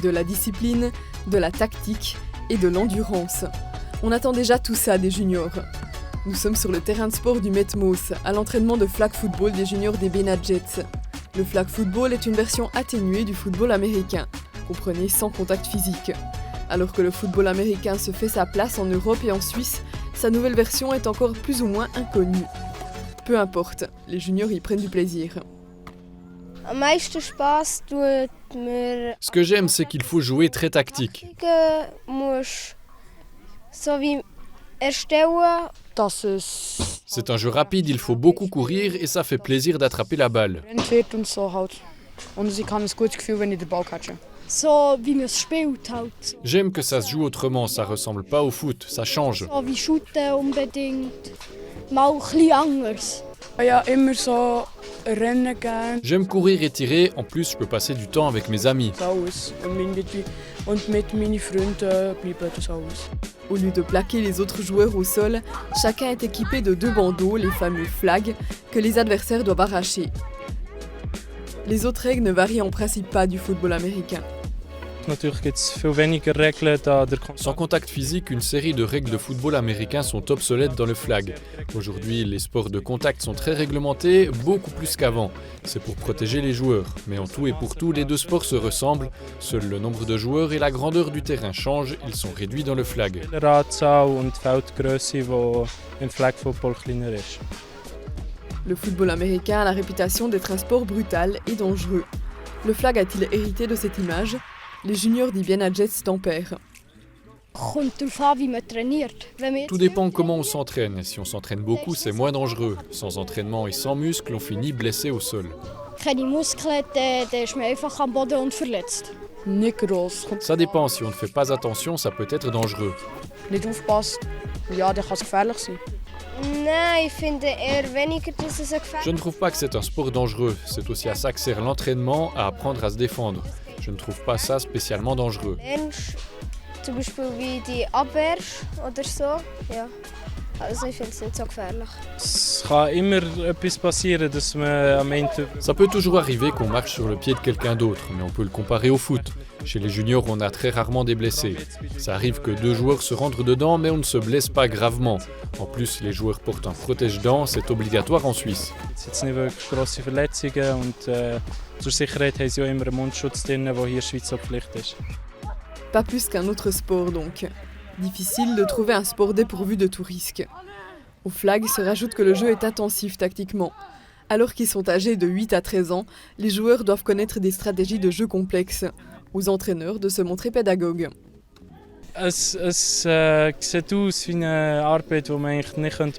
de la discipline, de la tactique et de l'endurance. On attend déjà tout ça des juniors. Nous sommes sur le terrain de sport du Metmos, à l'entraînement de flag football des juniors des Benadjets. Le flag football est une version atténuée du football américain, comprenez sans contact physique. Alors que le football américain se fait sa place en Europe et en Suisse, sa nouvelle version est encore plus ou moins inconnue. Peu importe, les juniors y prennent du plaisir. Ce que j'aime, c'est qu'il faut jouer très tactique. C'est un jeu rapide, il faut beaucoup courir et ça fait plaisir d'attraper la balle. J'aime que ça se joue autrement, ça ressemble pas au foot, ça change. J'aime courir et tirer, en plus je peux passer du temps avec mes amis. Au lieu de plaquer les autres joueurs au sol, chacun est équipé de 2 bandeaux, les fameux flags, que les adversaires doivent arracher. Les autres règles ne varient en principe pas du football américain. Sans contact physique, une série de règles de football américain sont obsolètes dans le flag. Aujourd'hui, les sports de contact sont très réglementés, beaucoup plus qu'avant. C'est pour protéger les joueurs. Mais en tout et pour tout, les deux sports se ressemblent. Seul le nombre de joueurs et la grandeur du terrain changent, ils sont réduits dans le flag. Le football américain a la réputation d'être un sport brutal et dangereux. Le flag a-t-il hérité de cette image ? Les juniors des Benadjets tempèrent. Tout dépend comment on s'entraîne. Si on s'entraîne beaucoup, c'est moins dangereux. Sans entraînement et sans muscles, on finit blessé au sol. Ça dépend, si on ne fait pas attention, ça peut être dangereux. Je ne trouve pas que c'est un sport dangereux. C'est aussi à ça que sert l'entraînement, à apprendre à se défendre. Je ne trouve pas ça spécialement dangereux. Ça peut toujours arriver qu'on marche sur le pied de quelqu'un d'autre, mais on peut le comparer au foot. Chez les juniors, on a très rarement des blessés. Ça arrive que 2 joueurs se rentrent dedans, mais on ne se blesse pas gravement. En plus, les joueurs portent un protège-dents, c'est obligatoire en Suisse. Pas plus qu'un autre sport donc. Difficile de trouver un sport dépourvu de tout risque. Au flag se rajoute que le jeu est intensif tactiquement. Alors qu'ils sont âgés de 8 à 13 ans, les joueurs doivent connaître des stratégies de jeu complexes. Aux entraîneurs de se montrer pédagogues.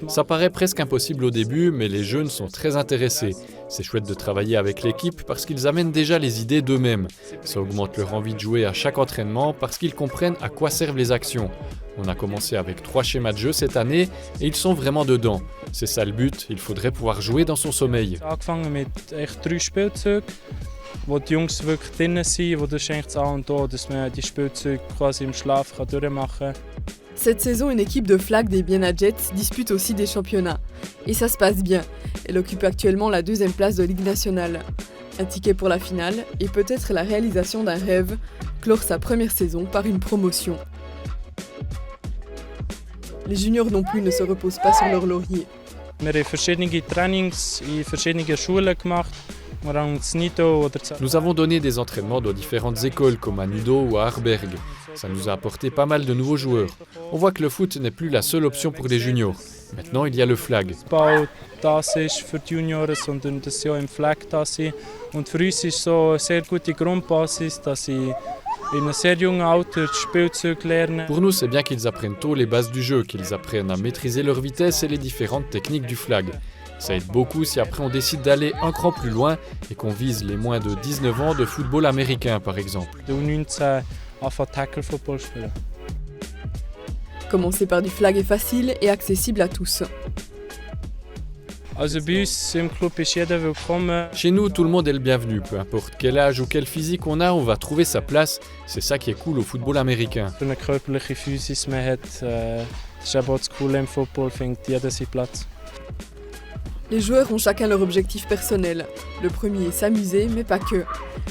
Ça paraît presque impossible au début, mais les jeunes sont très intéressés. C'est chouette de travailler avec l'équipe parce qu'ils amènent déjà les idées d'eux-mêmes. Ça augmente leur envie de jouer à chaque entraînement parce qu'ils comprennent à quoi servent les actions. On a commencé avec 3 schémas de jeu cette année et ils sont vraiment dedans. C'est ça le but, il faudrait pouvoir jouer dans son sommeil. Wo die Jungs wirklich drinnen sind, wo das ist eigentlich das A und O, dass man die Spielzeuge quasi im Schlaf durchmachen kann. Cette saison, une équipe de flag des Benadjets dispute aussi des championnats. Et ça se passe bien. Elle occupe actuellement la 2e place de Ligue nationale. Un ticket pour la finale et peut-être la réalisation d'un rêve, clore sa première saison par une promotion. Les juniors non plus ne se reposent pas sur leur laurier. Wir haben verschiedene Trainings in verschiedenen Schulen gemacht. Nous avons donné des entraînements dans différentes écoles comme à Nudo ou à Harberg. Ça nous a apporté pas mal de nouveaux joueurs. On voit que le foot n'est plus la seule option pour les juniors. Maintenant, il y a le flag. Das ist für die Junioren, sondern dass sie auch im Flag da sind. Und für uns ist so eine sehr gute Grundbasis, dass sie in einem sehr jungen Alter das Spielzeug lernen. Pour nous, c'est bien qu'ils apprennent tôt les bases du jeu, qu'ils apprennent à maîtriser leur vitesse et les différentes techniques du flag. Ça aide beaucoup si après on décide d'aller un cran plus loin et qu'on vise les moins de 19 ans de football américain par exemple. Commencer par du flag est facile et accessible à tous. Chez nous, tout le monde est le bienvenu, peu importe quel âge ou quel physique on va trouver sa place. C'est ça qui est cool au football américain. Les joueurs ont chacun leur objectif personnel. Le premier est s'amuser, mais pas que.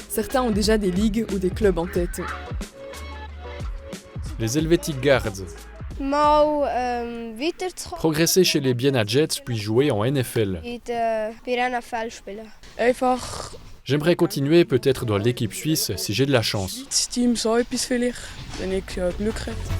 Certains ont déjà des ligues ou des clubs en tête. Les Helvetic Guards. Progresser chez les Vienna Jets puis jouer en NFL. J'aimerais continuer peut-être dans l'équipe suisse si j'ai de la chance. Het team zou etwas vielleicht, wenn ich Glück hätte.